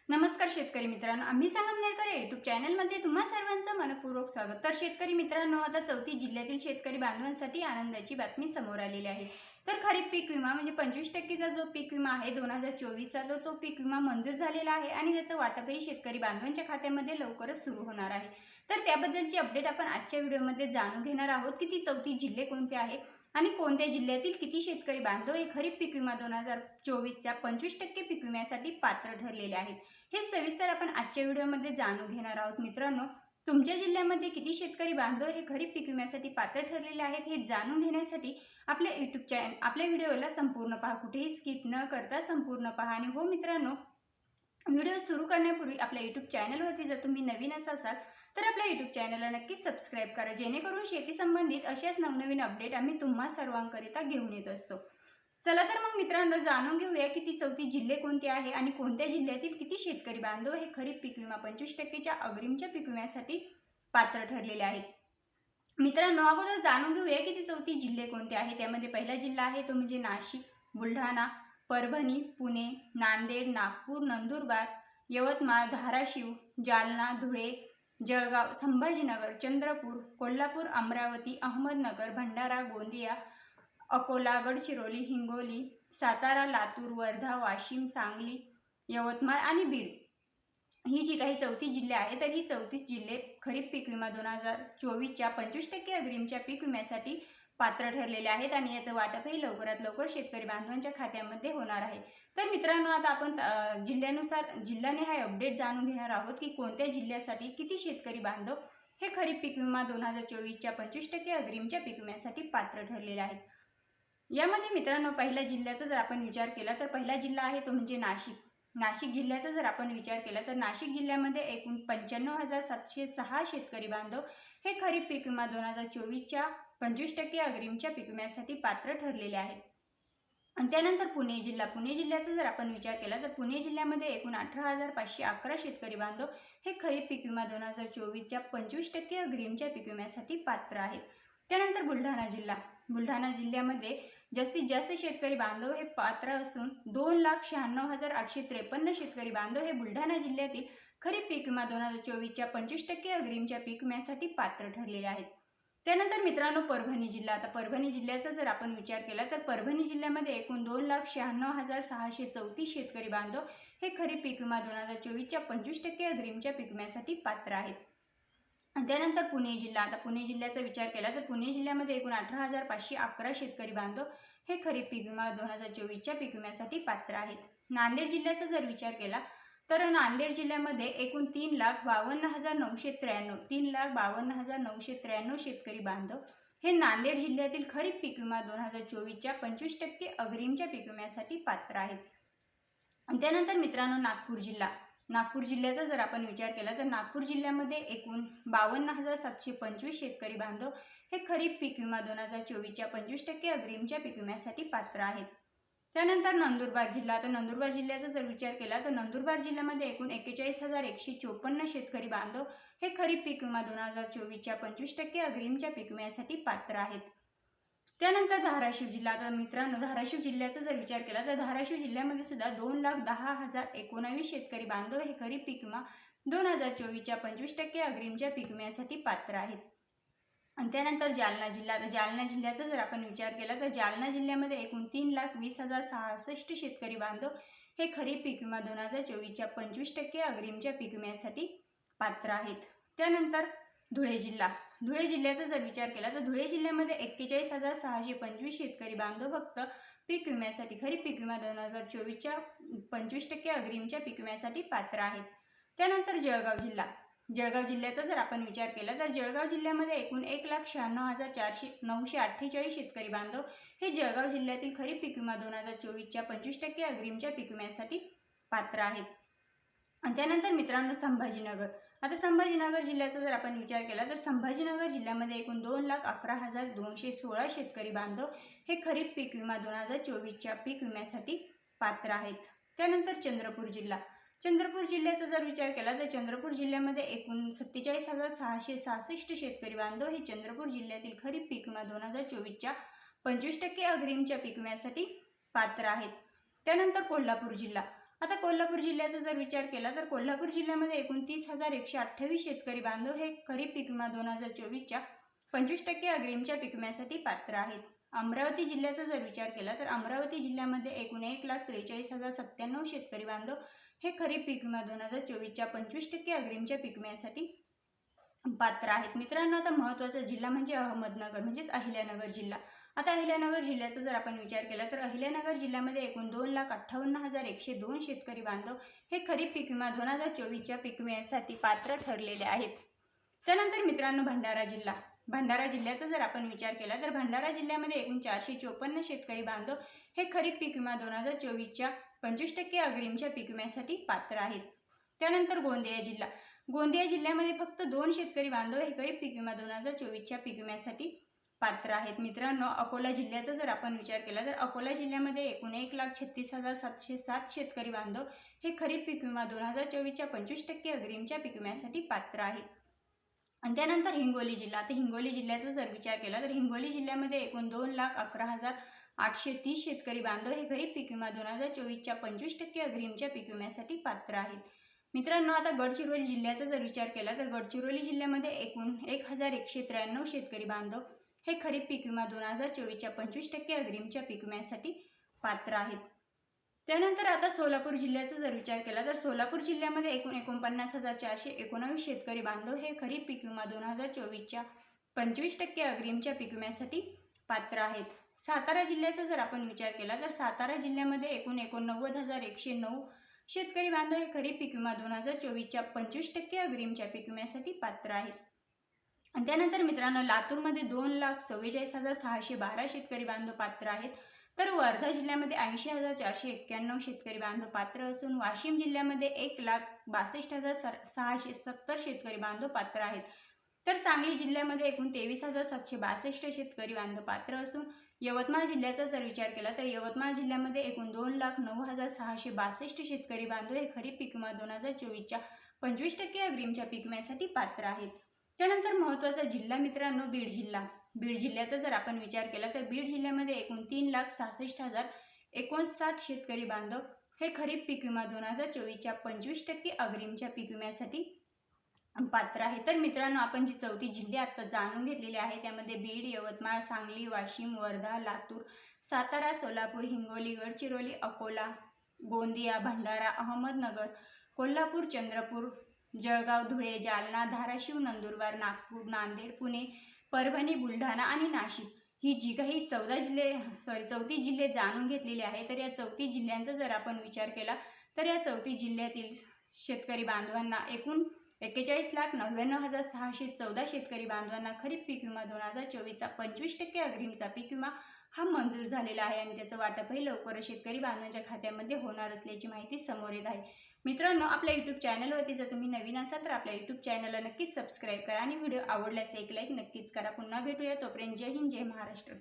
नमस्कार शेतकरी मित्रांनो, आम्ही संगमनेरकर यूट्यूब चॅनलमध्ये तुम्हा सर्वांचं मनपूर्वक स्वागत। तर शेतकरी मित्रांनो, आता 34 जिल्ह्यातील शेतकरी बांधवांसाठी आनंदाची बातमी समोर आलेली आहे। तर खरीप पीक विमा म्हणजे 25% जो पीक विमा आहे 2024चा तो पीक विमा मंजूर झालेला आहे आणि त्याचं वाटपही शेतकरी बांधवांच्या खात्यामध्ये लवकरच सुरू होणार आहे। तर त्याबद्दलची अपडेट आपण आजच्या व्हिडिओमध्ये जाणून घेणार आहोत की ती 34 जिल्हे कोणते आहे आणि कोणत्या जिल्ह्यातील किती शेतकरी बांधव हे खरीप पीक विमा 2024च्या 25% पीक विम्यासाठी पात्र ठरलेले आहेत। हे सविस्तर आपण आजच्या व्हिडिओमध्ये जाणून घेणार आहोत। मित्रांनो, तुमच्या जिल्ह्यामध्ये किती शेतकरी बांधव हे खरीप पीक विम्यासाठी पात्र ठरलेले आहेत हे जाणून घेण्यासाठी आपल्या व्हिडिओला संपूर्ण पहा, कुठेही स्किप न करता संपूर्ण पहा। आणि हो मित्रांनो, व्हिडिओ सुरू करण्यापूर्वी आपल्या यूट्यूब चॅनलवरती जर तुम्ही नवीनच असाल तर आपल्या यूट्यूब चॅनलला नक्कीच सबस्क्राईब करा, जेणेकरून शेती संबंधित अशाच नवनवीन अपडेट आम्ही तुम्हा सर्वांकरिता घेऊन येत असतो। चला तर मग मित्रांनो, जाणून घेऊया की ती 34 जिल्हे कोणते आहे आणि कोणत्या जिल्ह्यातील किती शेतकरी बांधव हे खरीप पीक विमा 25%च्या अग्रिमच्या पीक विम्यासाठी पात्र ठरलेले आहेत। मित्रांनो, अगोदर जाणून घेऊया की ती 34 जिल्हे कोणते आहे। त्यामध्ये पहिला जिल्हा आहे तो म्हणजे नाशिक, बुलढाणा, परभणी, पुणे, नांदेड, नागपूर, नंदुरबार, यवतमाळ, धाराशिव, जालना, धुळे, जळगाव, संभाजीनगर, चंद्रपूर, कोल्हापूर, अमरावती, अहमदनगर, भंडारा, गोंदिया, अकोला, गडचिरोली, हिंगोली, सातारा, लातूर, वर्धा, वाशिम, सांगली, यवतमाळ आणि बीड ही जी काही 34 जिल्हे आहेत तर ही 34 जिल्हे खरीप पीक विमा 2024च्या 25% अग्रिमच्या पीक विम्यासाठी पात्र ठरलेले आहेत आणि याचं वाटपही लवकरात लवकर शेतकरी बांधवांच्या खात्यामध्ये होणार आहे। तर मित्रांनो, आता आपण जिल्ह्याने अपडेट जाणून घेणार आहोत की कोणत्या जिल्ह्यासाठी किती शेतकरी बांधव हे खरीप पीक विमा 2024च्या 25% अग्रिमच्या पीक विम्यासाठी पात्र ठरलेले आहेत। यामध्ये मित्रांनो, पहिल्या जिल्ह्याचा जर आपण विचार केला तर पहिला जिल्हा आहे तो म्हणजे नाशिक। नाशिक जिल्ह्याचा जर आपण विचार केला तर नाशिक जिल्ह्यामध्ये एकूण 95,706 शेतकरी बांधव हे खरीप पीक विमा 2024च्या 25% अग्रिमच्या पीक विम्यासाठी पात्र ठरलेले आहेत। आणि त्यानंतर पुणे जिल्ह्याचा जर आपण विचार केला तर पुणे जिल्ह्यामध्ये एकूण 18,511 शेतकरी बांधव हे खरीप पीक विमा 2024च्या 25% अग्रिमच्या पीक विम्यासाठी पात्र आहेत। त्यानंतर बुलढाणा जिल्ह्यामध्ये जास्तीत जास्त शेतकरी बांधव हे पात्र असून 2,96,853 शेतकरी बांधव हे बुलढाणा जिल्ह्यातील खरीप पीक विमा 2024च्या 25% अग्रिमच्या पीक विम्यासाठी पात्र ठरलेले आहेत। त्यानंतर मित्रांनो, परभणी जिल्ह्याचा जर आपण विचार केला तर परभणी जिल्ह्यामध्ये एकूण 2,96,634 शेतकरी बांधव हे खरीप पीक विमा 2024च्या 25% अग्रिमच्या पीक विम्यासाठी पात्र आहेत। त्यानंतर पुणे जिल्ह्याचा विचार केला तर पुणे जिल्ह्यामध्ये एकूण 18,511 शेतकरी बांधव हे खरीप पीक विमा 2024च्या पीक विम्यासाठी पात्र आहेत। नांदेड जिल्ह्याचा जर विचार केला तर नांदेड जिल्ह्यामध्ये एकूण 3,52,993 शेतकरी बांधव हे नांदेड जिल्ह्यातील खरीप पीक विमा 2024च्या 25% अग्रिमच्या पीक विम्यासाठी पात्र आहेत। त्यानंतर मित्रांनो, नागपूर जिल्ह्याचा जर आपण विचार केला तर नागपूर जिल्ह्यामध्ये एकूण 52,725 शेतकरी बांधव हे खरीप पीक विमा 2024च्या 25% अग्रिमच्या पीक विम्यासाठी पात्र आहेत। त्यानंतर नंदुरबार जिल्ह्याचा जर विचार केला तर नंदुरबार जिल्ह्यामध्ये एकूण 41,154 शेतकरी बांधव हे खरीप पीक विमा 2024च्या 25% अग्रिमच्या पीक विम्यासाठी पात्र आहेत। त्यानंतर धाराशिव जिल्ह्याचा जर विचार केला तर धाराशिव जिल्ह्यामध्ये सुद्धा 2,10,019 शेतकरी बांधव हे खरीप पीक विमा 2024च्या 25% अग्रिमच्या पीक विम्यासाठी पात्र आहेत। आणि त्यानंतर जालना जिल्ह्याचा जर आपण विचार केला तर जालना जिल्ह्यामध्ये एकूण 3,20,066 शेतकरी बांधव हे खरीप पीक विमा 2024च्या 25% अग्रिमच्या पीक विम्यासाठी पात्र आहेत। त्यानंतर धुळे जिल्ह्याचा जर विचार केला तर धुळे जिल्ह्यामध्ये 41,625 शेतकरी बांधव फक्त पीक विम्यासाठी खरीप पीक विमा 2024च्या 25% अग्रिमच्या पीक विम्यासाठी पात्र आहेत। त्यानंतर जळगाव जिल्ह्याचा जर आपण विचार केला तर जळगाव जिल्ह्यामध्ये एकूण 1,96,948 शेतकरी बांधव हे जळगाव जिल्ह्यातील खरीप पीक विमा 2024च्या 25% अग्रिमच्या पीक विम्यासाठी पात्र आहेत। आणि त्यानंतर मित्रांनो, संभाजीनगर जिल्ह्याचा जर आपण विचार केला तर संभाजीनगर जिल्ह्यामध्ये एकूण 2,11,216 शेतकरी बांधव हे खरीप पीक विमा 2024च्या पीक विम्यासाठी पात्र आहेत। त्यानंतर चंद्रपूर जिल्ह्याचा जर विचार केला तर चंद्रपूर जिल्ह्यामध्ये एकूण 47,666 शेतकरी बांधव हे चंद्रपूर जिल्ह्यातील खरीप पीक विमा 2024च्या 25% अग्रिमच्या पीक विम्यासाठी पात्र आहेत। त्यानंतर कोल्हापूर आता कोल्हापूर जिल्ह्याचा जर विचार केला तर कोल्हापूर जिल्ह्यामध्ये 29,128 शेतकरी बांधव हे खरीप पीक विमा 2024च्या 25% अग्रिमच्या पीक विम्यासाठी पात्र आहेत. अमरावती जिल्ह्याचा जर विचार केला तर अमरावती जिल्ह्यामध्ये एकूण 1,43,097 शेतकरी बांधव हे खरीप पीक विमा 2024च्या 25% अग्रिमच्या पीक विम्यासाठी पात्र आहेत. मित्रांनो, आता महत्त्वाचा जिल्हा म्हणजे अहमदनगर म्हणजेच अहिल्यानगर जिल्हा. आता अहिल्यानगर जिल्ह्याचा जर आपण विचार केला तर अहिल्यानगर जिल्ह्यामध्ये एकूण 2,58,102 शेतकरी बांधव हे खरीप पीक विमा 2024च्या पीक विम्यासाठी पात्र ठरलेले आहेत. त्यानंतर मित्रांनो, भंडारा जिल्हा. भंडारा जिल्ह्याचा जर आपण विचार केला तर भंडारा जिल्ह्यामध्ये एकूण 454 शेतकरी बांधव हे खरीप पीक विमा 2024च्या 25% अग्रिमच्या पीक विम्यासाठी पात्र आहेत. त्यानंतर गोंदिया जिल्हा. गोंदिया जिल्ह्यामध्ये फक्त 2 शेतकरी बांधव हे खरीप पीक विमा 2024च्या पीक विम्यासाठी पात्र आहेत. मित्रांनो, अकोला जिल्ह्याचा जर आपण विचार केला तर अकोला जिल्ह्यामध्ये एकूण 1,36,707 शेतकरी बांधव हे खरीप पीक विमा 2024च्या 25% अग्रिमच्या पीक विम्यासाठी पात्र आहेत. आणि त्यानंतर हिंगोली जिल्हा. तर हिंगोली जिल्ह्याचा जर विचार केला तर हिंगोली जिल्ह्यामध्ये एकूण 2,11,830 शेतकरी बांधव हे खरीप पीक विमा 2024च्या 25% अग्रिमच्या पीक विम्यासाठी पात्र आहेत. मित्रांनो, आता गडचिरोली जिल्ह्याचा जर विचार केला तर गडचिरोली जिल्ह्यामध्ये एकूण 1,193 शेतकरी बांधव हे खरीप पीक विमा 2024च्या 25% अग्रिमच्या पीक विम्यासाठी पात्र आहेत. त्यानंतर आता सोलापूर जिल्ह्याचा जर विचार केला तर सोलापूर जिल्ह्यामध्ये एकूण 49,419 शेतकरी बांधव हे खरीप पीक विमा 2024च्या 25% अग्रिमच्या पीक विम्यासाठी पात्र आहेत. सातारा जिल्ह्याचा जर आपण विचार केला तर सातारा जिल्ह्यामध्ये एकूण 89,109 शेतकरी बांधव हे खरीप पीक विमा 2024च्या 25% अग्रिमच्या पीक विम्यासाठी पात्र आहेत. आणि त्यानंतर मित्रांनो, लातूरमध्ये 2,44,612 शेतकरी बांधव पात्र आहेत. तर वर्धा जिल्ह्यामध्ये 80,491 शेतकरी बांधव पात्र असून वाशिम जिल्ह्यामध्ये 1,62,670 शेतकरी बांधव पात्र आहेत. तर सांगली जिल्ह्यामध्ये एकूण 23,762 शेतकरी बांधव पात्र असून यवतमाळ जिल्ह्याचा जर विचार केला तर यवतमाळ जिल्ह्यामध्ये एकूण 2,09,662 शेतकरी बांधव हे खरीप पीक विमा 2024च्या 25% अग्रिमच्या पीक विम्यासाठी पात्र आहेत. त्यानंतर महत्त्वाचा जिल्हा मित्रांनो, बीड जिल्हा. बीड जिल्ह्याचा जर आपण विचार केला तर बीड जिल्ह्यामध्ये एकूण 3,66,059 शेतकरी बांधव हे खरीप पीक विमा 2024च्या 25% अग्रिमच्या पीक विम्यासाठी पात्र आहे. तर मित्रांनो, आपण जी 4 जिल्हे आता जाणून घेतलेले आहे त्यामध्ये बीड, यवतमाळ, सांगली, वाशिम, वर्धा, लातूर, सातारा, सोलापूर, हिंगोली, गडचिरोली, अकोला, गोंदिया, भंडारा, अहमदनगर, कोल्हापूर, चंद्रपूर, जळगाव, धुळे, जालना, धाराशिव, नंदुरबार, नागपूर, नांदेड, पुणे, परभणी, बुलढाणा आणि नाशिक ही जी काही 34 जिल्हे जाणून घेतलेले आहे. तर या 34 जिल्ह्यांचा जर आपण विचार केला तर या 34 जिल्ह्यातील शेतकरी बांधवांना एकूण 41,99,614 शेतकरी बांधवांना खरीप पीक विमा 2024चा 25% अग्रिमचा पीक विमा हा मंजूर झालेला आहे आणि त्याचं वाटपही लवकरच शेतकरी बांधवांच्या खात्यामध्ये होणार असल्याची माहिती समोर येत आहे. मित्रांनो, आपल्या यूट्यूब चॅनलवरती जर तुम्ही नवीन असाल तर आपल्या यूट्यूब चॅनलला नक्कीच सबस्क्राईब करा आणि व्हिडिओ आवडल्यास एक लाईक नक्कीच करा. पुन्हा भेटूया. तोपर्यंत जय हिंद, जय महाराष्ट्र.